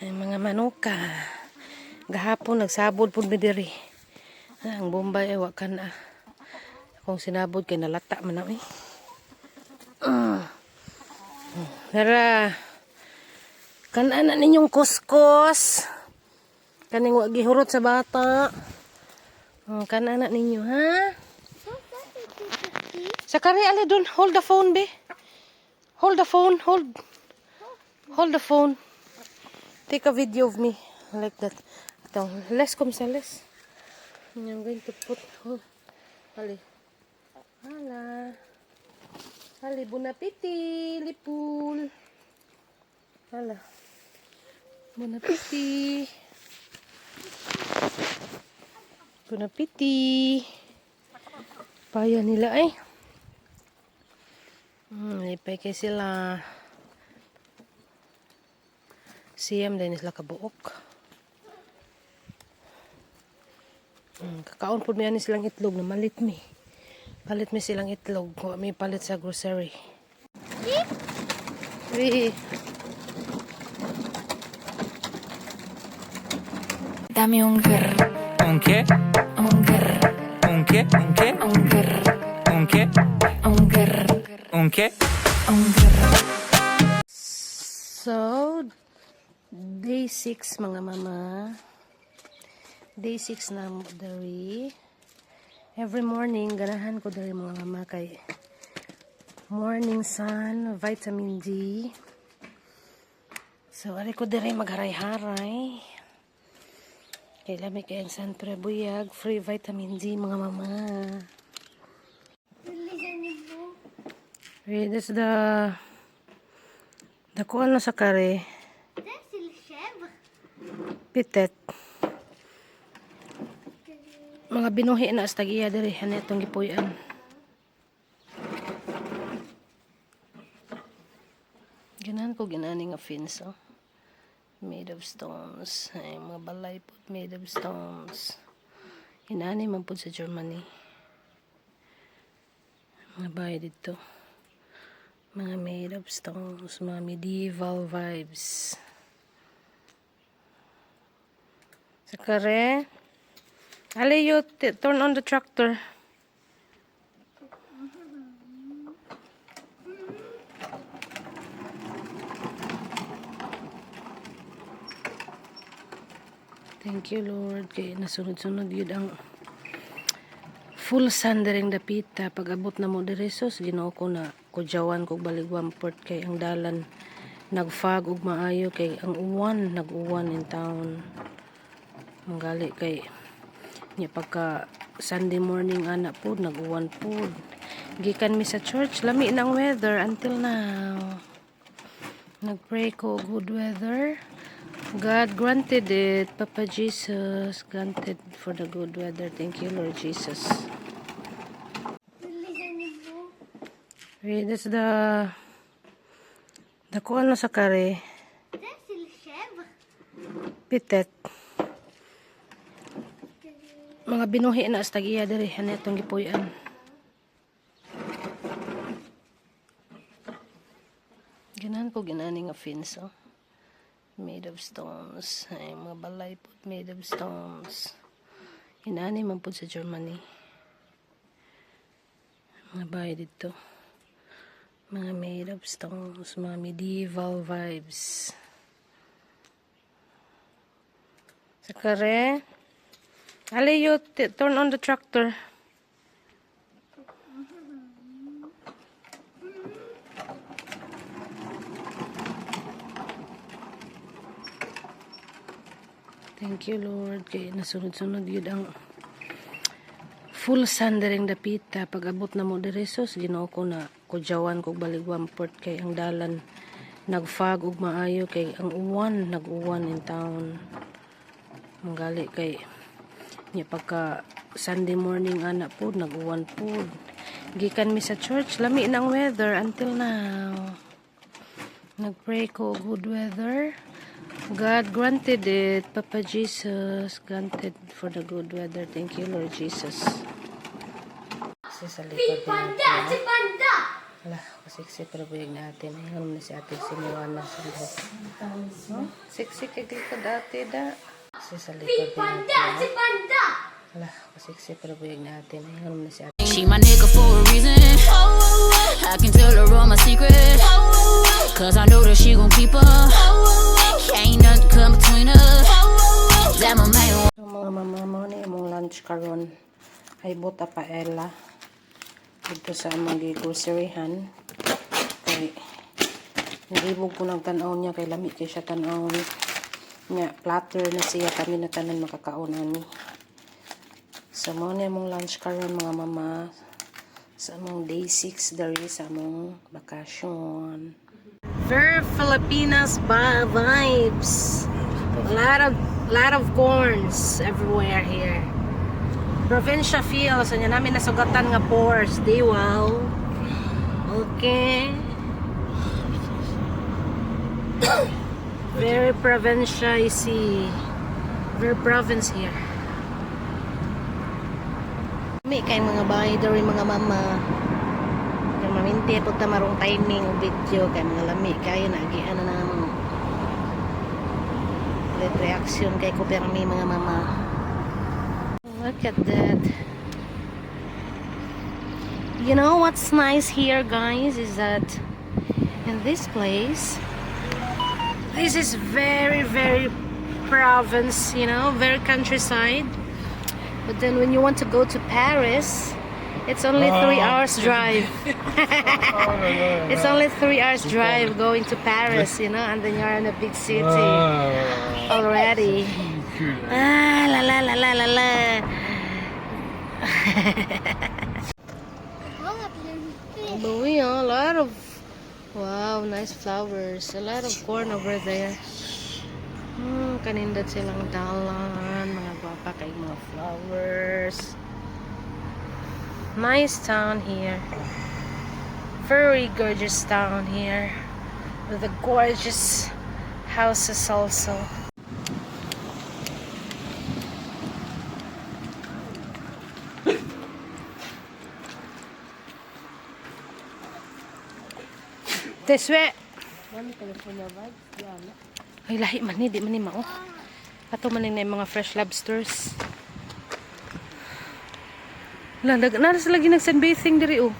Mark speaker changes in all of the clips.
Speaker 1: Ay mga manuka. Gahapon nagsabod pud mi diri. Ang Bombay ay wa kan kung sinabod kay nalata man na eh. Nara kan-ana ninyong kuskus. Kaning wa gihurot sa bata. Kan-ana ninyo ha? Sakari ali dun, hold the phone be. Hold the phone, hold the phone. Take a video of me like that. Ito, less come sa less. I'm going to put Ali. Hala. Ali, bunapiti, lipul. Hala. Bunapiti. Bunapiti. Paya nila ay. Lipay kay sila. Siyam din sila kabuok. Kakaon po may silang itlog na malit mi. Palit mi silang itlog. May palit sa grocery.
Speaker 2: Dame un ger.
Speaker 3: ¿Un qué?
Speaker 2: Un ger.
Speaker 3: ¿Un qué? ¿Un qué?
Speaker 2: Un ger.
Speaker 3: ¿Un qué?
Speaker 2: Un ger.
Speaker 3: ¿Un qué?
Speaker 2: Un ger.
Speaker 1: So, day 6 mga mama. Day 6 na dari. Every morning, ganahan ko dari mga mama kay morning sun, vitamin D. So, ari ko dari magharay-haray. Kay lamig kay ang sun prebuyag, free vitamin D mga mama. Wait, that's the kuan na sa kare. Pitet. Mga binuhi na as tag-iya diri ano itong gipuyan. Ganahan ko ginani nga fins oh. Made of stones. Ay, mga balay po made of stones. Inani man po sa Germany. Mga bahay dito. Mga made of stones. Mga medieval vibes. Sa kare. Ali, you turn on the tractor. Thank you, Lord. Kaya nasunod-sunod yun ang full sundering dapita. Pag abot na mo diresos, ginoo ko na kudyawan kog baligwang port kay ang dalan nagfag og maayo kay ang uwan nag-uwan in town. Ang gali kay niya pagka Sunday morning anak po nag-uwan po. Gikan mi sa church, lami ng weather until now. Nagpray ko good weather. God granted it. Papa Jesus granted for the good weather. Thank you, Lord Jesus. Wait, that's the kuan na sa kare. Pitet. Mga binuhi na as tag-iya diri ano itong gipuyan. Ganahan ko ginani nga fins oh. Made of stones. Ay, mga balay po made of stones. Inani man po sa Germany. Mga bahay dito. Mga made of stones. Mga medieval vibes. Sa kare. Ali, you turn on the tractor. Thank you, Lord. Kaya nasunod-sunod yun ang full sundering dapita. Pag abot na mo diresos, ginoo ko na kudyawan kog baligwang port kay ang dalan nagfag og maayo kay ang uwan nag-uwan in town. Ang gali kay niya pagka Sunday morning anak po nag-uwan po. Gikan mi sa church, lami ng weather until now. Nagpray ko good weather. God granted it. Papa Jesus granted for the good weather. Thank you, Lord Jesus. Sa likod natin. Wala, kasi pero buyag natin. Ayun na si ate sinuwan na sa loob. Sexy kay likod dati da. Kasi sa likod niya. Wala, kasiksi pero buyag natin. Ayun na si ate.
Speaker 4: She my nigga for a reason. I can tell her all my secrets. Cause I know that she gon' keep her. Ain't nothing come between us. That my man.
Speaker 1: Mga mama mo ni imong lunch karon ay buta pa ela dito sa among groceryhan kay nagibog ko ng tan-aw niya kay lami kay siya tan-aw niya platter na siya kami na tanan makakaon ani. So mo ni imong lunch karon mga mama sa among day 6 dari sa among bakasyon. Very Filipinas vibes. A lot of corns everywhere here. Provincia feel. So, niya namin nasugatan nga pores. Di wow. Okay. Very provincia, you see. Very province here. May kayong mga bahay daw yung mga mama. Yung maminti po tamarong timing o video. Kaya mga lami kayo na agian na naman. Let reaction kay ko pero may mga mama. Look at that. You know what's nice here, guys, is that in this place, this is very, very province, you know, very countryside. But then when you want to go to Paris, it's only 3 hours drive. It's only 3 hours drive going to Paris, you know, and then you're in a big city already. Ah, la la la la la la. But we a lot of wow, nice flowers. A lot of corn over there. Kanindot silang dalan, mga guwapa kay mga flowers. Nice town here. Very gorgeous town here. With the gorgeous houses also. This way. Ay, lahi man ni, di man ni mao. Ato man ni mga fresh lobsters. Naras lagi nag-sunbathing diri oh.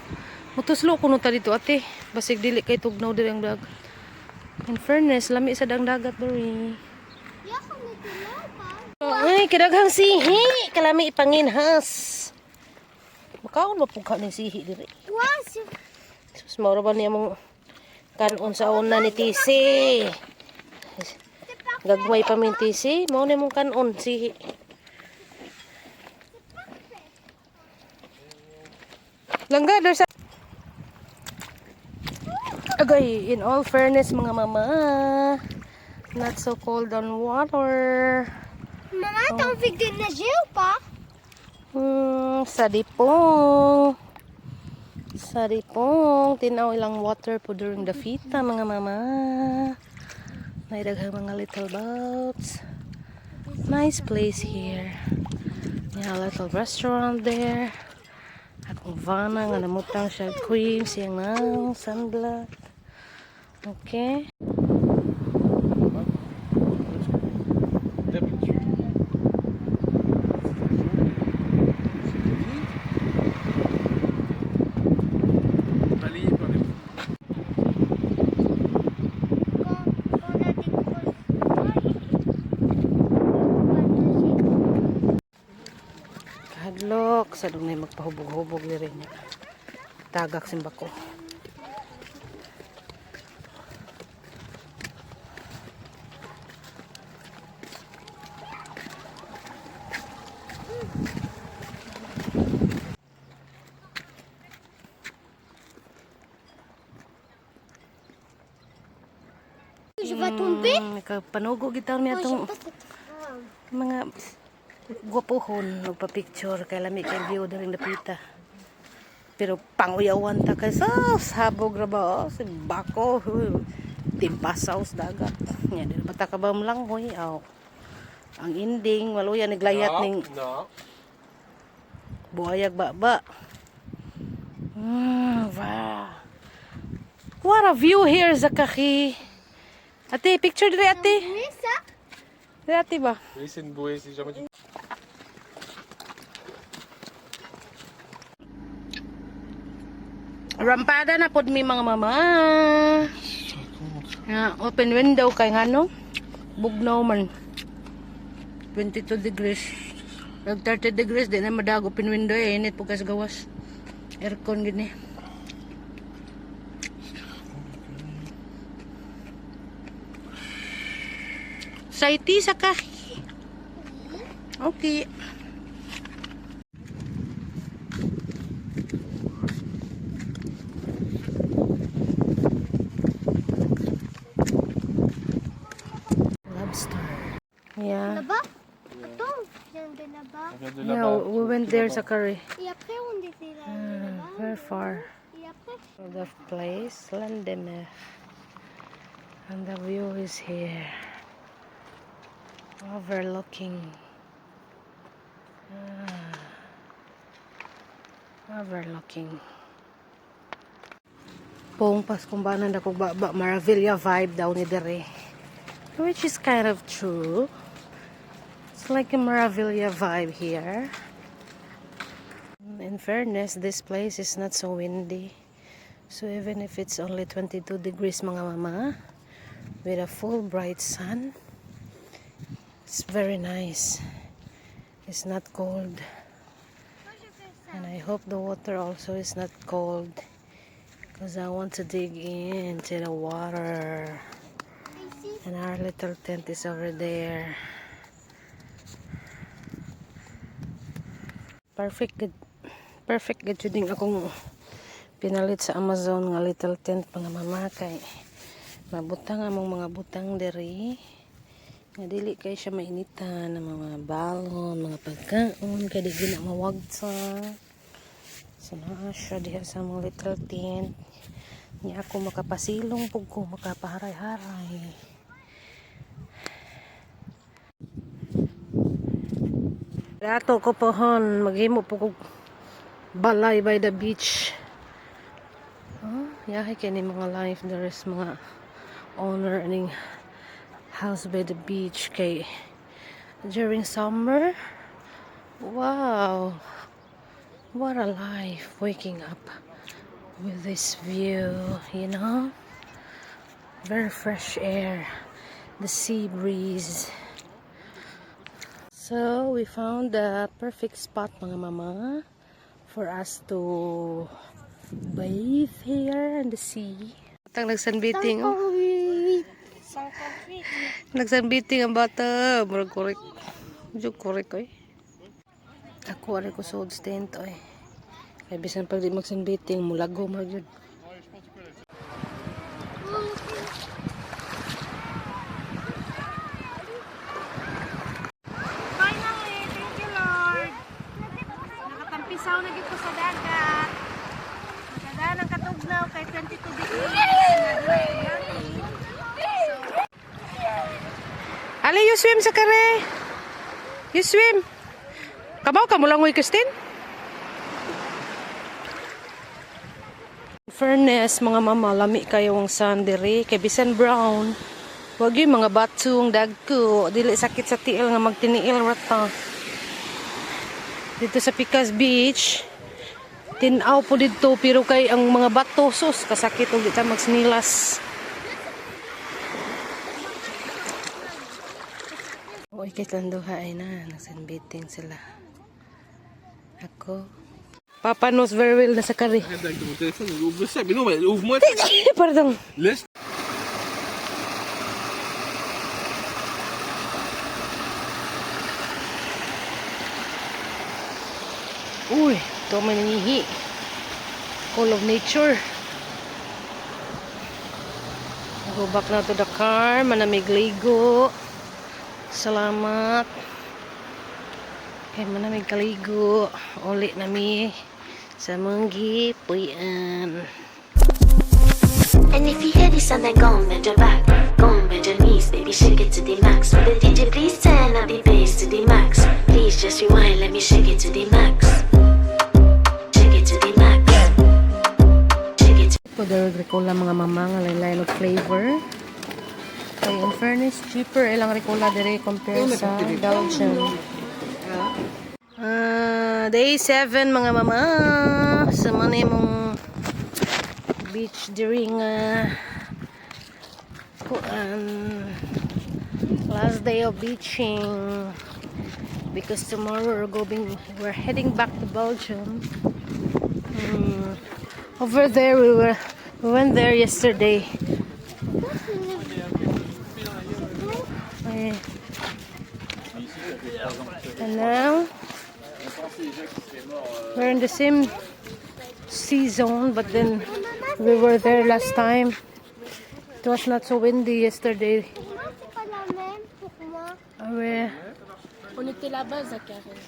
Speaker 1: Mutuslo ko ta dito ate. Basig dili kay tugnaw diri ang dagat. In fairness, lami sa dang dagat diri. Ay, kadaghang sihi. Kalami ipanginhas. Makaon mapugka ning sihi diri. Sus, maura ba niya mong kanon sa una ni Tisi. Gagmay pa min Tisi. Mao ni mong kanon sihi. Langga there's a agay, in all fairness mga mama, not so cold on water.
Speaker 5: Mama, don't forget na jail pa.
Speaker 1: Sadipong tinaw ilang water po during the fita mga mama. Naidaghang mga little boats. Nice place here. Yeah, a little restaurant there. Akong vana nga namutang siya cream siyang ng sunblock. Okay. Hadlok sa dunay magpahubog-hubog ni rin niya. Tagak simbako. Panugo gitaw niya itong mga gwapuhon magpa-picture kay lami kay view daring napita. Pero panguyawan ta kay sabog ra ba si bako timpasaw sa dagat. Nya di bata ka ba lang hoy aw. Ang ending waluya naglayat ning buhayag ba. Wow. What a view here Zakaki. Ate, picture dire ate.
Speaker 5: Misa,
Speaker 1: Dati ba?
Speaker 6: Listen boys, di siya mag-
Speaker 1: Rampada na pod mi mga mama. Open window kay ngano? Bugnaw man. 22 degrees. Nag 30 degrees di na madag open window eh. Init po kas gawas. Aircon gini. Saiti sa kahi. Okay. Lobster. Yeah.
Speaker 5: Naba? Ito. Yan din na ba?
Speaker 1: Yeah, we went there sa curry.
Speaker 5: Iapre, hindi sila. Naba?
Speaker 1: Very far.
Speaker 5: Iapre.
Speaker 1: The place, Landemef. And the view is here. Overlooking. Overlooking. Pong pas kung ba nanda kong baba Maravilla vibe daw ni Dere. Which is kind of true. It's like a Maravilla vibe here. In fairness, this place is not so windy. So even if it's only 22 degrees mga mama, with a full bright sun, it's very nice. It's not cold. And I hope the water also is not cold, because I want to dig into the water. And our little tent is over there. Perfect good din akong pinalit sa Amazon nga little tent mga mama, kay mabutang among mga butang diri nga dili kay siya mainitan ng mga balon, mga pagkaon kay di gina mawagsa. So naa siya diha sa mga little tent niya ako makapasilong pug ko makapaharay-haray. Dato ko pohon, maghimo po kog balay by the beach. Oh, yahay kini mga life, there is mga owner ning house by the beach kay during summer. Wow, what a life waking up with this view, you know, very fresh air, the sea breeze. So we found the perfect spot mga mama for us to bathe here in the sea. Tang nagsunbathing oh. Nagsunbathing ang bata, murag korek. Medyo korek oy. Ako ari ko sud tent oy. Kay bisan pag di magsunbathing mulago murag yun. Pisaw na gito sa dagat. Dagat ang katugnaw kay 22 degrees. Ali, you swim sa kare. You swim. Kamaw ka mo lang uy, Christine? Fairness, mga mama, lami kayo ang sun diri kay bisan brown. Wag yung mga batong dagko, dili sakit sa tiil nga magtiniil rata. Dito sa Picas Beach, tinaw po dito pero kay ang mga bato sus kasakit og dito magsinilas. Oy kay tanduha ay na nagsunbathing sila. Ako Papa knows very well na sa kari. Pardon. Uy, ito may nangihi. Call of nature. Go back na to the car. Manamig ligo. Salamat. Okay, manamig kaligo. Uli nami sa manggi puyan.
Speaker 7: And if you hear this sound, then go and bend your back. Go and bend your knees, baby, shake it to the max. Will the DJ please turn up the bass to the max? Please just rewind, let me shake it to the max. Shake it to the max. Shake it to
Speaker 1: Pag-agricola mga mama nga lain-lain og flavor. Kay in fairness, cheaper ilang rikula dire compare sa Belgium. Day 7 mga mama. Sa man mong beach during last day of beaching because tomorrow we're heading back to Belgium. Over there we went there yesterday. Okay. And now we're in the same sea zone, but then we were there last time. It was not so windy yesterday.
Speaker 6: On était là-bas, Zachary.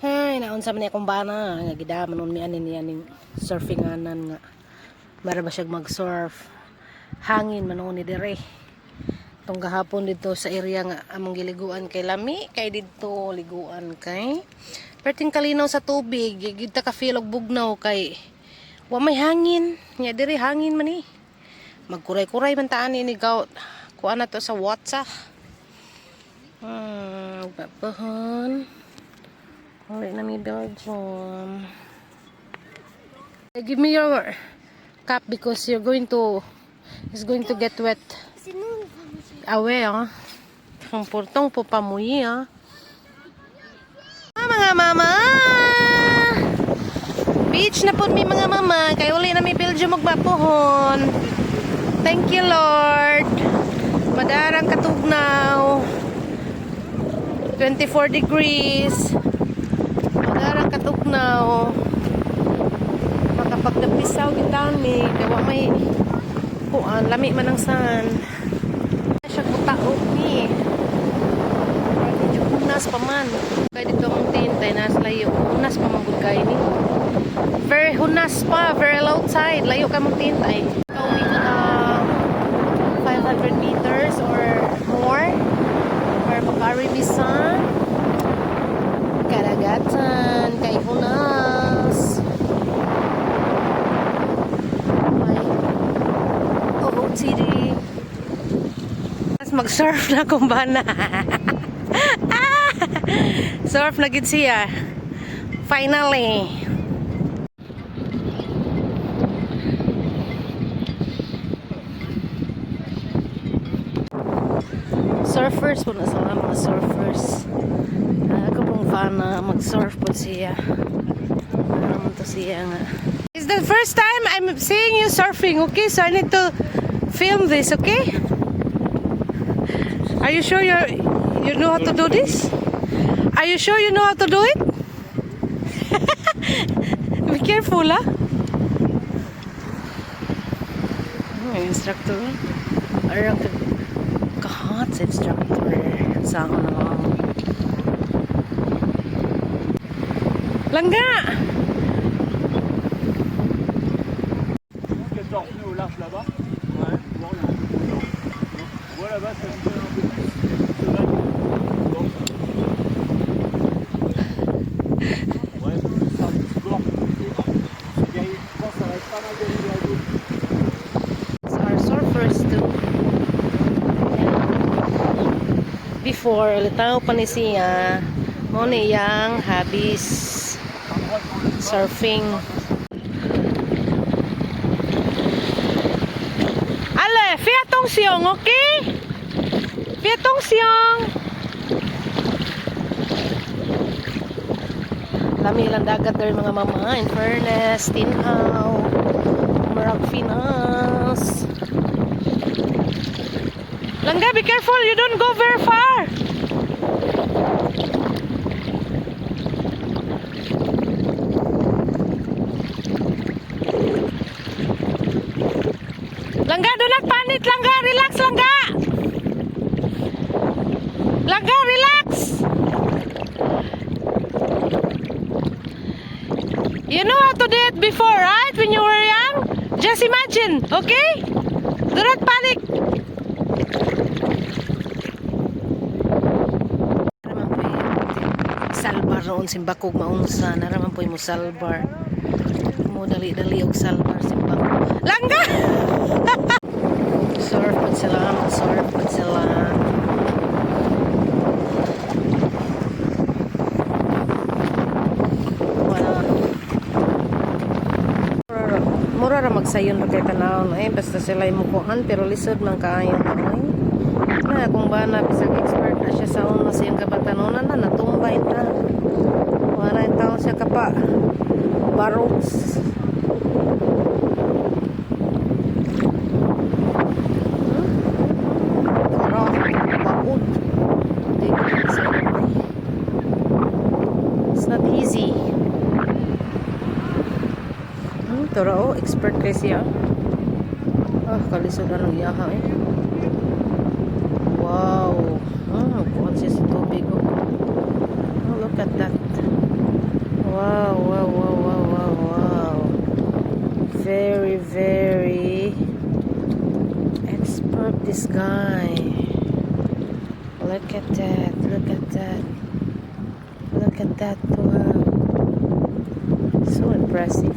Speaker 1: Hay, naunsa man ni akong bana nga gidaman nun mi aning surfinganan nga. Para ba siya mag-surf. Hangin man ni dire. Tong gahapon dito sa area nga among giliguan kay lami kay dito liguan kay perting kalinaw sa tubig gid ta ka feel og bugnaw kay wa may hangin nya dire hangin man ni magkuray-kuray man taan ni gaw kuan na to sa WhatsApp papahon uli na mi Belgium. Give me your cap because it's going to get wet. Awe ang purtong po pamuyi mga mama, beach na po mi mga mama kay uli na mi Belgium magbapuhon. Thank you Lord, madarang katugnaw 24 degrees, madarang katugnaw makapagdapisaw gitan mi dawa may kuan lami man ang sun siya kutaog ni medyo unas pa man kaya dito ang tintay nas layo unas pa man kay ni very hunas pa very low tide layo ka mong tintay only 500 meters or more para magka-Ribisan karagatan kay hunas may OOTD mag-surf na kung bana. Surf na gid siya. Finally. Surfers po na sa mga surfers. Ako pong fan na mag-surf po siya. Naman to siya nga. It's the first time I'm seeing you surfing, okay? So I need to film this, okay? Are you sure you know how to do this? Are you sure you know how to do it? Be careful, ah. Instructor. Arang kahat sa instructor. Saan ko na Langga!
Speaker 8: Au large là-bas. Ouais, voilà, là-bas, ça nous donne un peu plus de vague. Ouais, ça du sport. Je pense que ça va être pas mal de rigoler.
Speaker 1: Our surfers too. Before, litaw pa ni siya mo niyang hobbies surfing. Ale, fia tong siong, okay? Fia tong siong. Lami lang dagat dari mga mama, in fairness, Tinhaw, Marag Finas. Langga, be careful, you don't go very far. Langga, do not panic, Langga, relax, Langga. Langga, relax. You know how to do it before, right? When you were young? Just imagine, okay? Do not panic. karon simbakog maunsa naraman po mo salbar. Mo dali-dali og salbar simbakog. Langga! Surf pa sila, surf pa sila. Mura ra magsayon pagkay tanawon ay basta sila imukuhan pero lisod man kaayo ay na kung ba na bisag expert na siya sa una siyang kabatanunan na natumbay na wala yung taon siya kapa baroks tara bakod it's not easy. Tara oh, expert kay siya. Kalisod na ng iyaha eh. Wow. Kuhan siya sa tubig oh. Look at that. Wow, wow, wow, wow, wow, wow. Very, very expert this guy. Look at that, look at that. Look at that, wow. So impressive.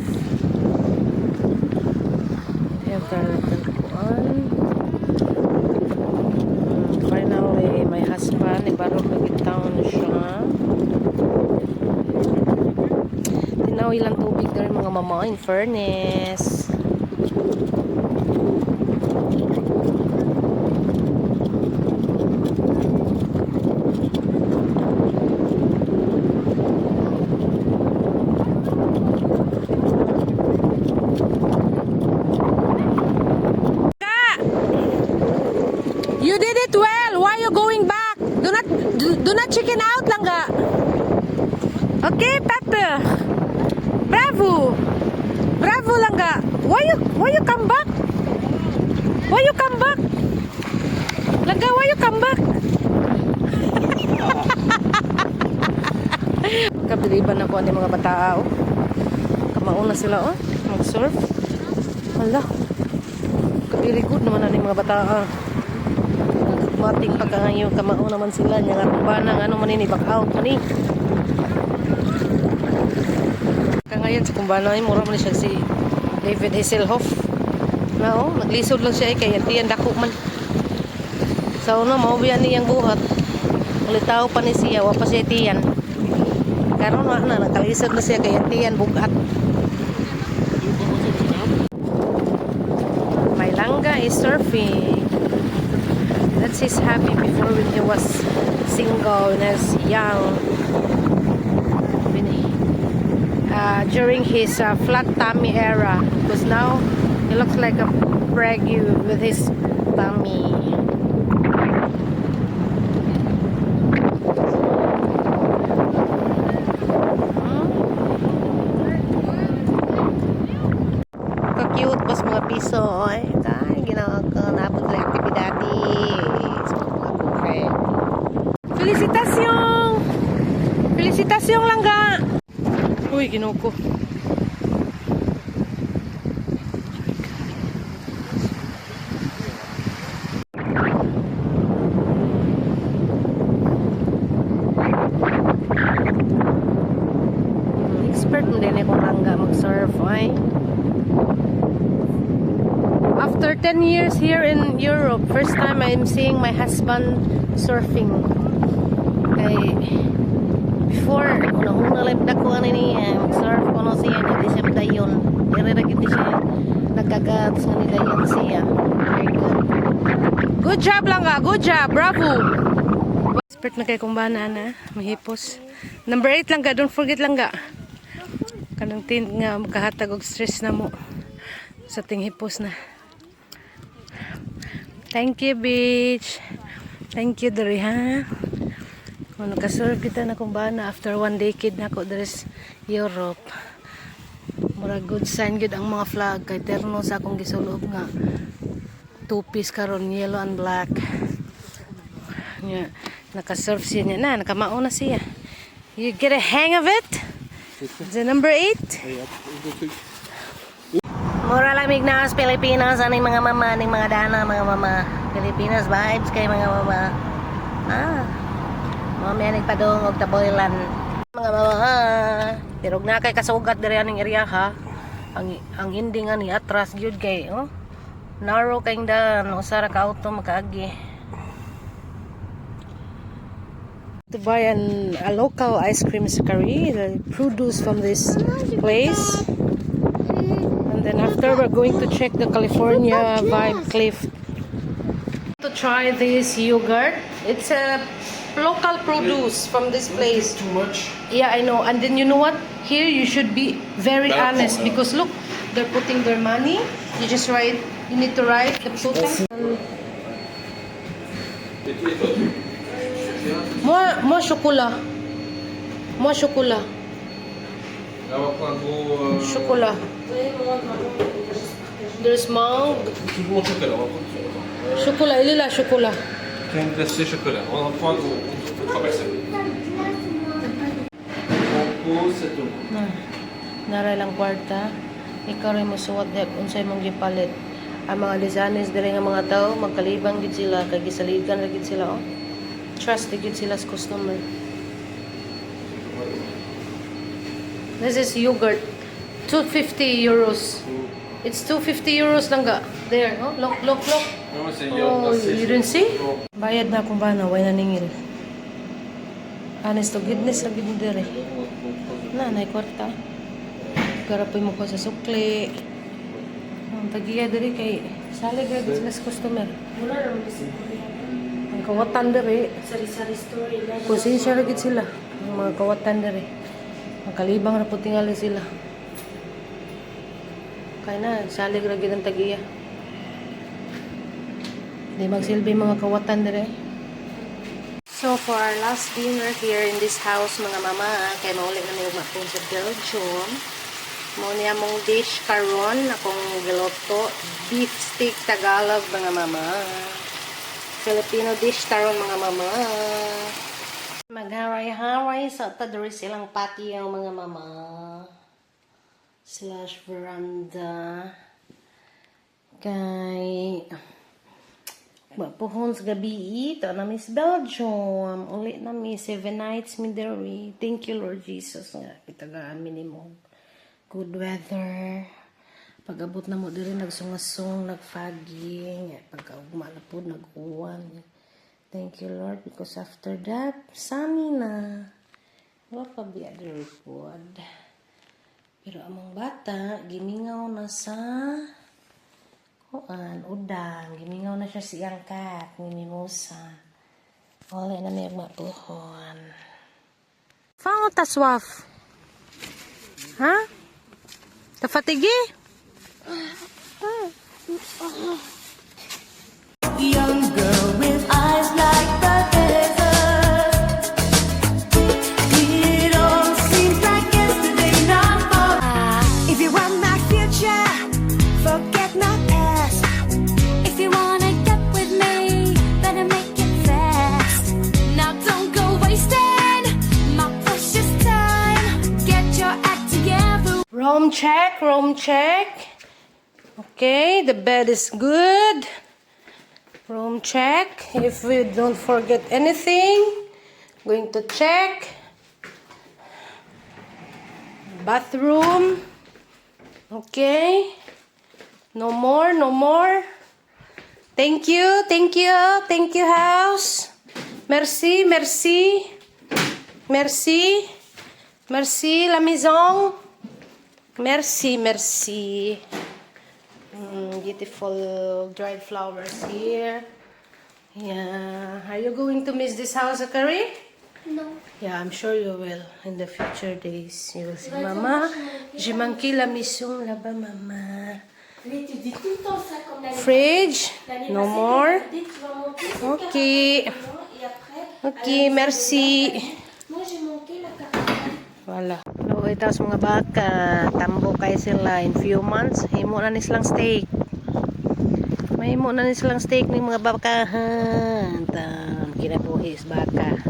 Speaker 1: Finally, my husband ibarog nagitaon siya. Tinaw ilang tubig na rin mga mama in furnace.
Speaker 6: You did it well. Why are you going back? Do not chicken out, Langga. Okay, Pepper. Bravo. Bravo, Langga. Why you come back? Why you come back? Langga, why you come back?
Speaker 1: Kabiliban ako ang mga bata oh. Kamauna sila oh. Mag-surf. Hala. Very good naman ang mga bata mating pagkangayon kamao naman sila nya nga kumbana ano man ni back out man ni kangayon sa kumbana ay mura man siya si David Hasselhoff na oh naglisod lang siya kay tiyan dako man sa una mao biyan niyang buhat ulitaw pa ni siya wa pa siya tiyan karon na nakalisod na siya kay tiyan bugat. My Langga is surfing. That's his hobby before when he was single and as young. During his flat tummy era, because now he looks like a preggy with his tummy. Ka-cute pas mga piso, oy. Tay, ginawa ko napod lang aktibidade.
Speaker 6: Felicitasyong! Felicitasyong, Langga!
Speaker 1: Uy, ginuko. Expert mo din akong Langga mag-surf, ay. After 10 years here in Europe, first time I'm seeing my husband surfing. Kay before, una lang dako ani niya mag-surf kuno siya na di siya dayon. Dire ra gid siya nagkagat sa ni dayon siya. Very good.
Speaker 6: Good job, Langga! Good job! Bravo!
Speaker 1: Expert na kay kumbana na, mahipos. Number 8 Langga, don't forget Langga. Kanang tin nga makahatag og stress na mo sa ting hipos na. Thank you, beach. Thank you, Dari, ha? Kung nakasurf kita na kumbana after 1 decade na ako there is Europe. Mura good sign good ang mga flag kay terno sa akong gisulob nga 2-piece karon yellow and black. Nya nakasurf siya niya na nakamao na siya. You get a hang of it? The number 8. Mura lamig na sa Pilipinas aning mga mama, aning mga dana, mga mama. Pilipinas vibes kay mga mama. Mami aning padong og taboylan. Mga mama, pero na kay kasugat diri aning area ha. Ang hindi nga ni atras gyud kay oh. Narrow kay daan usara ka auto makaagi. To buy a local ice cream curry, the produce from this place. And then after we're going to check the California Vibe Cliff. To try this yogurt. It's a local produce from this place.
Speaker 8: Too much.
Speaker 1: Yeah, I know. And then you know what? Here you should be very honest because look, they're putting their money. You just write. You need to write the total. Moi chocolat. Moi chocolat. Chocolat. There's mangue.
Speaker 9: Toujours au chocolat.
Speaker 1: Chocolat. Il est là, chocolat.
Speaker 9: Crème glacée chocolat. On va prendre au 3 personnes. Compo 7 euros.
Speaker 1: Naray lang kwarta. Ikaw rin mo suwat dek unsay mong gipalit. Ang mga lisanes diri nga mga tao magkalibang gid sila kay gisaligan ra gid sila oh. Trust gid sila sa customer. This is yogurt. 250 euros. It's 250 euros lang ga. There, oh. Look.
Speaker 9: Non, c'est
Speaker 1: Oh, you didn't see? Bayad na kung ba na, way naningil. Honest to goodness, lagi mo dire. Na, kwarta. Garapoy mo ko sa sukli. Ang tagiya dire kay salig ra gid sila sa customer. Ang kawatan dire. Sari-sari store ila. Konsensya ra gid sila. Ang mga kawatan dire. Ang kalibang ra po tingali sila. Kaya na, salig ra gid ang tagiya. Di magsilbi mga kawatan dire. So for our last dinner here in this house mga mama, kay mauli na niyo mapun sa Belgium. Mo niya mong dish karon akong giloto, beef steak Tagalog mga mama. Filipino dish karon mga mama. Magharay-haray sa tadiri silang patio mga mama. Slash veranda. Kay Pohon sa gabi ito na Miss Belgium. Uli na mi 7 nights mi dere. Thank you Lord Jesus nga pitagaan mi nimo. Good weather. Pag-abot na mo diri nagsungasong, nagfagi, pagkaugma na po nag-uwan. Thank you Lord because after that sami na. Wala pa biya diri pod. Pero among bata gimingaw na sa udang. Gimingaw na siya siyang kat, ni Mimosa. Wala na may mapuhon. Fang ta swaf? Ha? Ta fatigi?
Speaker 2: Young girl with eyes like the desert. It all seems like yesterday, not for. If you want my future, forget my past. If you wanna get with me, better make it fast. Now don't go wasting my precious time. Get your act together.
Speaker 1: Room check, room check. Okay, the bed is good. Room check. If we don't forget anything, going to check. Bathroom. Okay. No more, no more. Thank you, thank you, thank you, house. Merci, merci. Merci. Merci, la maison. Merci, merci. Beautiful dried flowers here. Yeah. Are you going to miss this house, Akari?
Speaker 5: No.
Speaker 1: Yeah, I'm sure you will in the future days. You will see, Mama. Je manquais la mission là-bas, Mama. Fridge. No more. Okay. Okay, merci. Wala. So, ito sa mga baka. Tambo kayo sila in few months. Himo na ni silang steak. Mahimo na ni silang steak ni mga baka. Kinabuhi sa baka.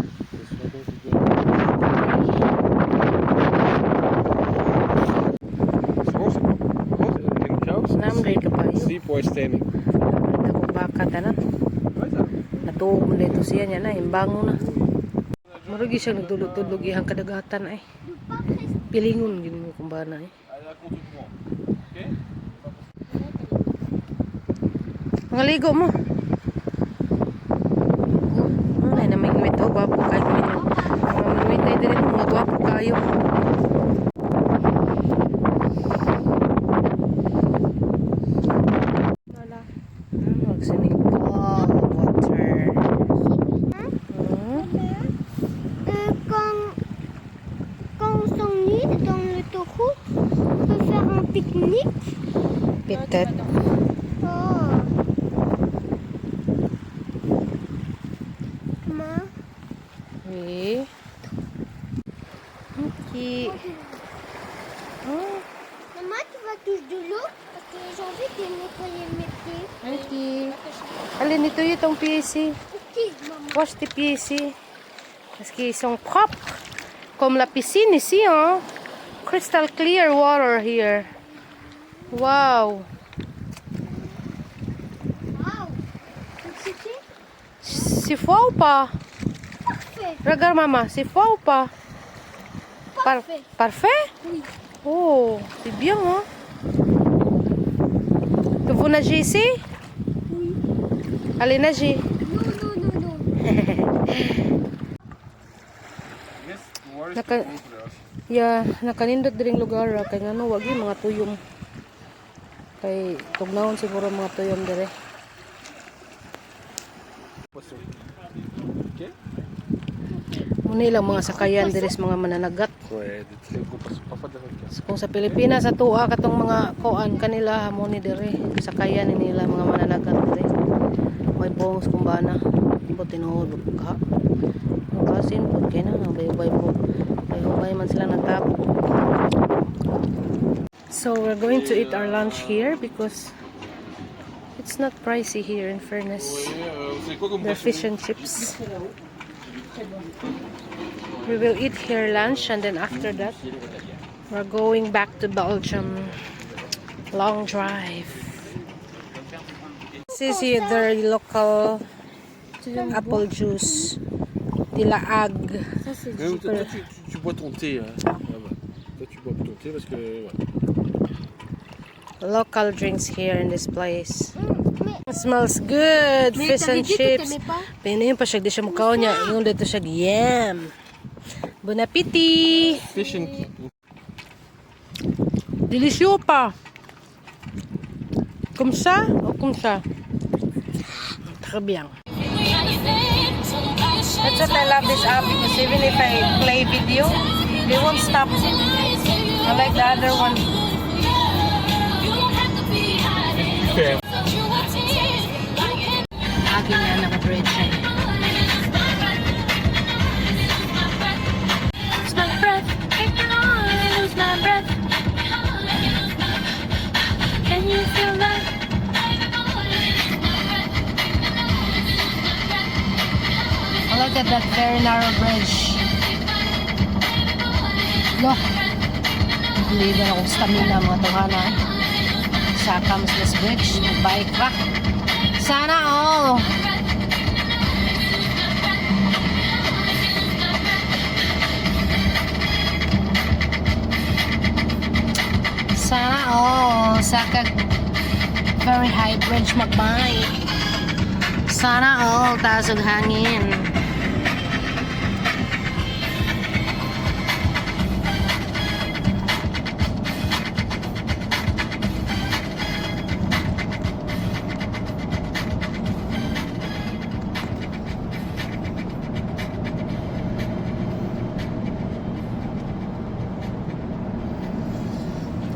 Speaker 1: Namday ka pa yun.
Speaker 9: Seaboy standing.
Speaker 1: Ako baka tanan. Natuog mo dito siya niya na. Imbango na. Maragi siya nagtulog-tulog ihang kadagatan ay. Pilingon gini mo kung bana eh.
Speaker 9: Allez à contre-courant. Ok?
Speaker 1: Mga ligo mo. Ay, na may ngwit o gwapo kayo. Mga ngwit ay din mga gwapo kayo. Mag-swimming pool, water.
Speaker 5: Quand, quand on s'ennuie dans le taureau, on peut faire un pique-nique.
Speaker 1: Peut-être.
Speaker 5: Oh. Maman,
Speaker 1: Oui. Ok. Oh,
Speaker 5: maman, tu vas toucher de l'eau parce que j'ai envie de nettoyer mes pieds.
Speaker 1: ok. Alin, ito yung pieds.
Speaker 5: Ok, maman.
Speaker 1: Wash tes pieds ici. Parce qu'ils sont propres. Comme la piscine ici, hein. Crystal clear water here. Wow.
Speaker 5: Waouh. C'était
Speaker 1: C'est froid ou pas?
Speaker 5: parfait.
Speaker 1: Regarde, maman. C'est froid ou pas?
Speaker 5: Parfait.
Speaker 1: Parfait?
Speaker 5: Oui.
Speaker 1: Oh, c'est bien, hein. Tu veux nager ici?
Speaker 5: Oui.
Speaker 1: Allez nager.
Speaker 5: Non, non, non, non.
Speaker 9: Yes, where is
Speaker 1: Naka-
Speaker 9: the water?
Speaker 1: Yeah, nakanindot diring lugar ra kay ngano wag yung mga tuyom. Kay tugnawon siguro mga tuyom dire.
Speaker 9: Poisson. Ok?
Speaker 1: Muna lang mga sakayan dire sa mga mananagat.
Speaker 9: Ouais, des très gros poissons, parfois des requins.
Speaker 1: Kung sa Pilipinas sa tuwa katong mga koan kanila mo ni dire sakayan ni nila mga mananagat dire. May bongs kumbana. Ibo tinuod ka. Ang kasin pud kay na bay-bay po. Bay man sila nagtapo. So we're going to eat our lunch here because it's not pricey here in fairness.
Speaker 9: C'est quoi comme
Speaker 1: The
Speaker 9: poisson?
Speaker 1: fish and chips. We will eat here lunch and then after that we're going back to Belgium. Long drive. This is here their local apple juice. Tilaag.
Speaker 9: Mais toi, tu bois ton thé. Hein. Là-bas. Toi, tu bois ton thé parce que. Ouais.
Speaker 1: Local drinks here in this place. It smells good.
Speaker 5: Mais
Speaker 1: Fish
Speaker 5: t'avais
Speaker 1: and
Speaker 5: dit que
Speaker 1: chips.
Speaker 5: t'aimais pas.
Speaker 1: Pinayin pa siya. Di siya mukhaw niya. Ingon dito siya. Yam. Bon appétit.
Speaker 9: Fish and.
Speaker 1: Délicieux pas? Comme ça ou comme ça? Très bien. That's what I love this app because even if I play video, they won't stop. I like the other one.
Speaker 9: Fair.
Speaker 1: Akin yan, naka-bread siya.
Speaker 4: Lose my breath, I can only lose my breath. Can you feel that?
Speaker 1: I like that very narrow bridge. Look. Hindi na akong stamina mga tuhana. Sa Kamsles Bridge. Bike ra. Sana all. Sana all. Sa very high bridge magbike. Sana all. Taas ang hangin.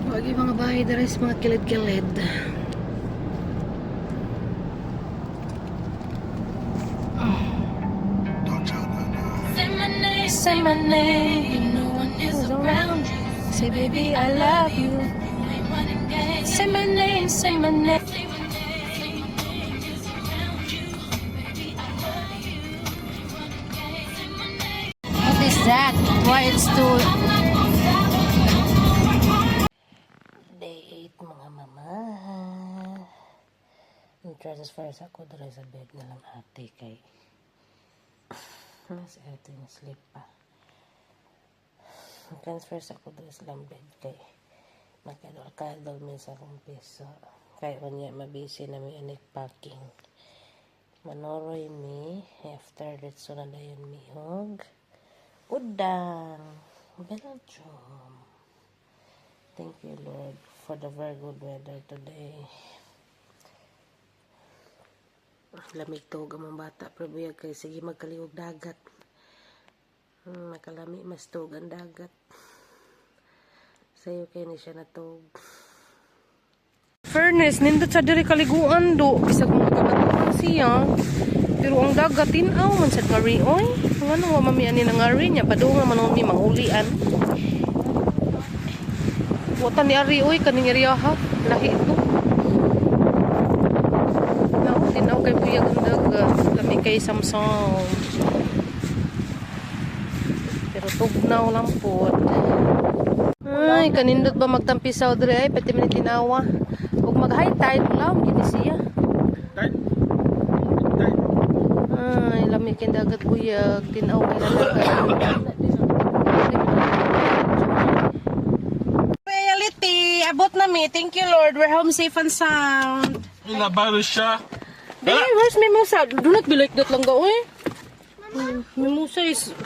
Speaker 1: Wag yung mga bahay dere sa mga kilid-kilid.
Speaker 4: Say my name, when no one is around you.
Speaker 1: Say baby I love you.
Speaker 4: Say my name, say my name.
Speaker 1: What is that? Why it's too... Day 8 mga mama. Transfer sa ako dere sa bed na lang ate kay Mas ating sleep pa. Transfer sa ko doon sa bed kay makadol min sa akong piso. Kaya kanya mabisi na may anik packing. Manoroy mi after that so na dayon mihog. Udang. Belgium. Thank you, Lord, for the very good weather today. Lamig to gamang bata pero buyag kay sige magkaliwag dagat. Makalami mas tog ang dagat. Sayo kay ni siya natog.
Speaker 6: Furnace, nindot sa diri kaliguan do. Bisag mo nakabatuan siya. Pero ang dagat tinaw man sa ngari, oy. Nga nang mamamian ni ngari niya. Pado nga man mi mangulian. Wata ni Ari, oy. Kaning area ha. Lahi ito. Naw, tinaw kay buyag ang dagat. Lami kay Samsung. Pero tugnaw lang po. Ay, kanindot ba magtampisaw diri ay pati man tinawa. Ug mag-high tide lang gini siya.
Speaker 9: Tide?
Speaker 6: Ay, lami kin dagat buyag, tinaw kay dagat. Reality, abot na mi. Thank you Lord. We're home safe and sound.
Speaker 9: Inabalo siya.
Speaker 6: Hey, where's Mimosa? Do not be like that lang ga, oy. Mimosa is